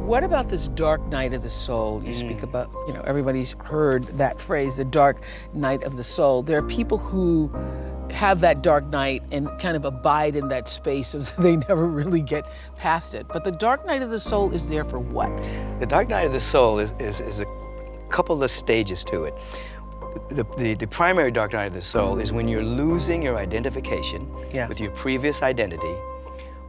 What about this dark night of the soul? You speak about, everybody's heard that phrase, the dark night of the soul. There are people who have that dark night and kind of abide in that space of they never really get past it. But the dark night of the soul is there for what? The dark night of the soul is a couple of stages to it. The primary dark night of the soul is when you're losing your identification with your previous identity,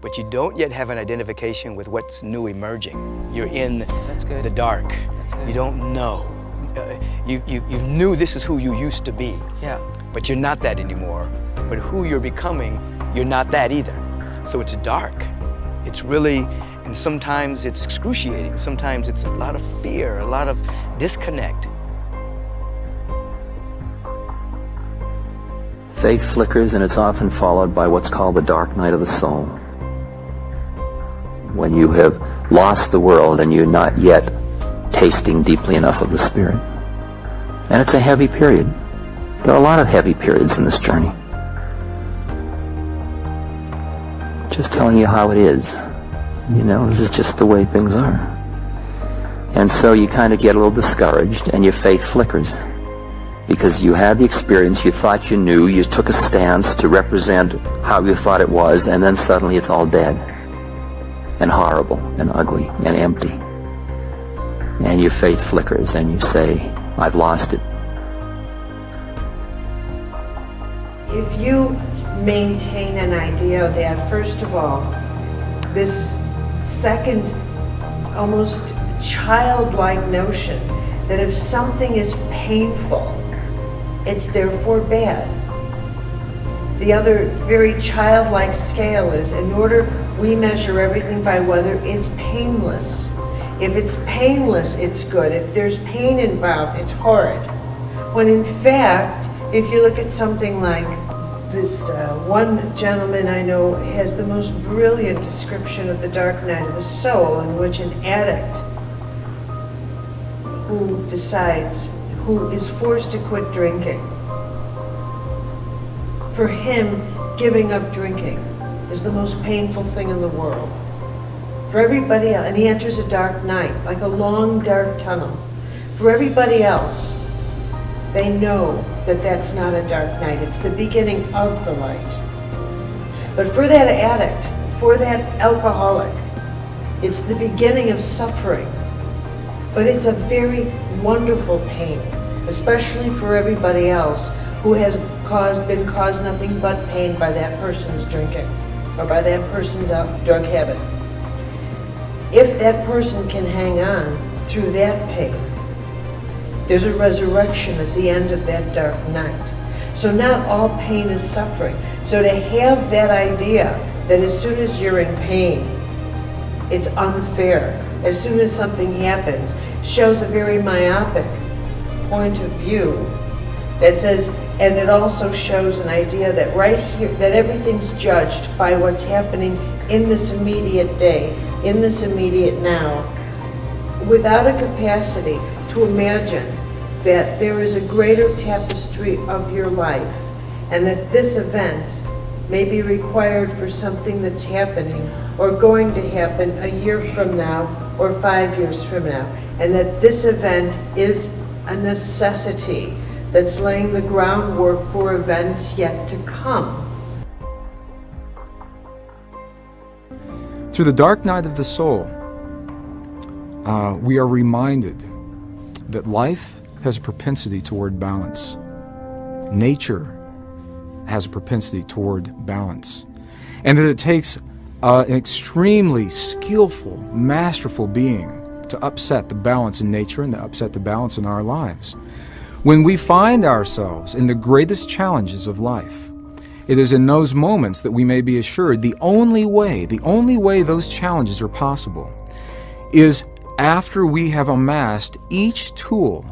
but you don't yet have an identification with what's new emerging. You're in the dark. That's good. You don't know. You knew this is who you used to be, but you're not that anymore. But who you're becoming, you're not that either. So it's dark. It's really, and sometimes it's excruciating. Sometimes it's a lot of fear, a lot of disconnect. Faith flickers, and it's often followed by what's called the dark night of the soul. When you have lost the world and you're not yet tasting deeply enough of the Spirit. And it's a heavy period. There are a lot of heavy periods in this journey. Just telling you how it is. This is just the way things are. And so you kind of get a little discouraged and your faith flickers. Because you had the experience, you thought you knew, you took a stance to represent how you thought it was, and then suddenly it's all dead. And horrible, and ugly, and empty. And your faith flickers, and you say, I've lost it. If you maintain an idea that, first of all, this second, almost childlike notion that if something is painful, it's therefore bad. The other very childlike scale is, in order, we measure everything by whether it's painless. If it's painless, it's good. If there's pain involved, it's horrid. When in fact, if you look at something like this, one gentleman I know has the most brilliant description of the dark night of the soul, in which an addict who is forced to quit drinking, for him, giving up drinking is the most painful thing in the world. For everybody else, and he enters a dark night, like a long, dark tunnel. For everybody else, they know that that's not a dark night. It's the beginning of the light. But for that addict, for that alcoholic, it's the beginning of suffering. But it's a very wonderful pain, especially for everybody else who has been caused nothing but pain by that person's drinking or by that person's drug habit. If that person can hang on through that pain, there's a resurrection at the end of that dark night. So not all pain is suffering. So to have that idea that as soon as you're in pain, it's unfair, as soon as something happens, shows a very myopic point of view that says, and it also shows an idea that right here, that everything's judged by what's happening in this immediate day, in this immediate now, without a capacity to imagine that there is a greater tapestry of your life, and that this event may be required for something that's happening or going to happen a year from now or 5 years from now, and that this event is a necessity that's laying the groundwork for events yet to come. Through the dark night of the soul, we are reminded that life has a propensity toward balance. Nature has a propensity toward balance. And that it takes an extremely skillful, masterful being to upset the balance in nature and to upset the balance in our lives. When we find ourselves in the greatest challenges of life, it is in those moments that we may be assured the only way those challenges are possible is after we have amassed each tool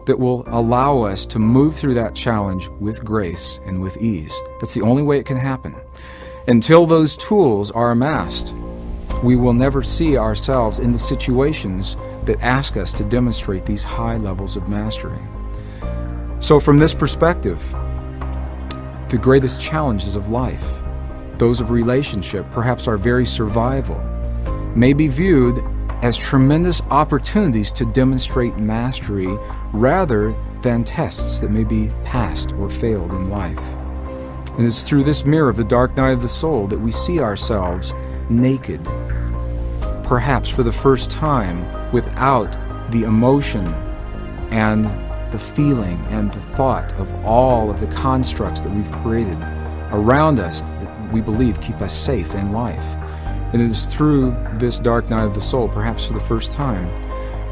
that will allow us to move through that challenge with grace and with ease. That's the only way it can happen. Until those tools are amassed, we will never see ourselves in the situations that ask us to demonstrate these high levels of mastery. So from this perspective, the greatest challenges of life, those of relationship, perhaps our very survival, may be viewed as tremendous opportunities to demonstrate mastery rather than tests that may be passed or failed in life. And it's through this mirror of the dark night of the soul that we see ourselves naked, perhaps for the first time, without the emotion and the feeling and the thought of all of the constructs that we've created around us that we believe keep us safe in life. And it is through this dark night of the soul, perhaps for the first time,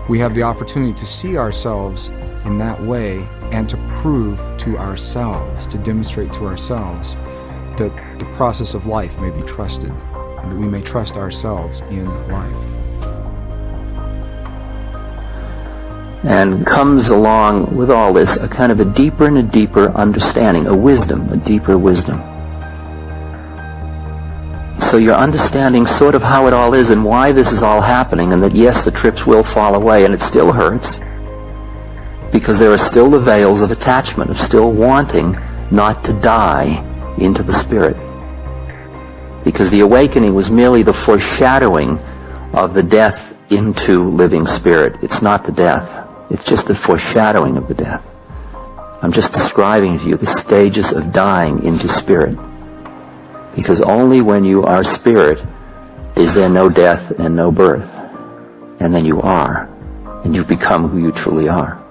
we have the opportunity to see ourselves in that way and to prove to ourselves, to demonstrate to ourselves that the process of life may be trusted and that we may trust ourselves in life. And comes along with all this a kind of a deeper and a deeper understanding, a wisdom, a deeper wisdom. So you're understanding sort of how it all is and why this is all happening, and that yes, the trips will fall away and it still hurts, because there are still the veils of attachment, of still wanting not to die into the spirit. Because the awakening was merely the foreshadowing of the death into living spirit. It's not the death. It's just the foreshadowing of the death. I'm just describing to you the stages of dying into spirit. Because only when you are spirit is there no death and no birth. And then you are. And you become who you truly are.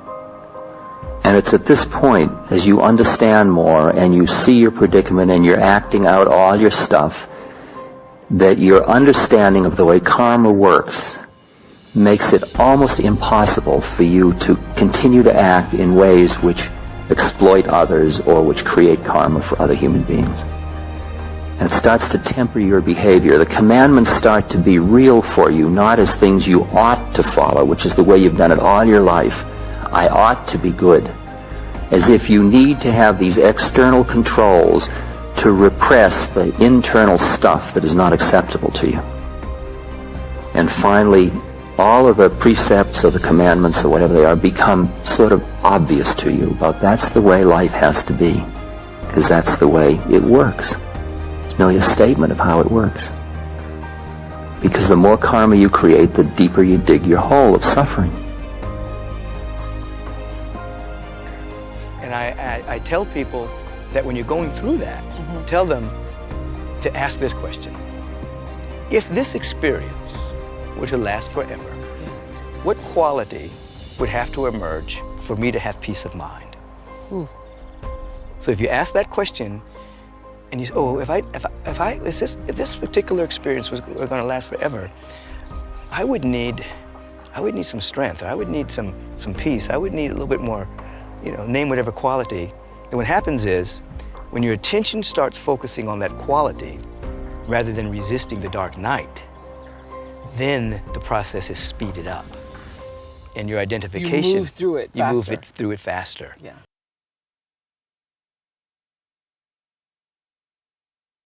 And it's at this point, as you understand more and you see your predicament and you're acting out all your stuff, that your understanding of the way karma works makes it almost impossible for you to continue to act in ways which exploit others or which create karma for other human beings. And it starts to temper your behavior. The commandments start to be real for you, not as things you ought to follow, which is the way you've done it all your life. I ought to be good. As if you need to have these external controls to repress the internal stuff that is not acceptable to you. And finally, all of the precepts or the commandments or whatever they are become sort of obvious to you about that's the way life has to be, because that's the way it works. It's merely a statement of how it works. Because the more karma you create, the deeper you dig your hole of suffering. And I tell people that when you're going through that, tell them to ask this question. If this experience were to last forever, what quality would have to emerge for me to have peace of mind? Ooh. So if you ask that question, and you say, oh, if this particular experience were going to last forever, I would need some strength, or I would need some peace, I would need a little bit more, name whatever quality. And what happens is, when your attention starts focusing on that quality, rather than resisting the dark night, then the process is speeded up. And your identification, you move through it faster. You move through it faster. Yeah.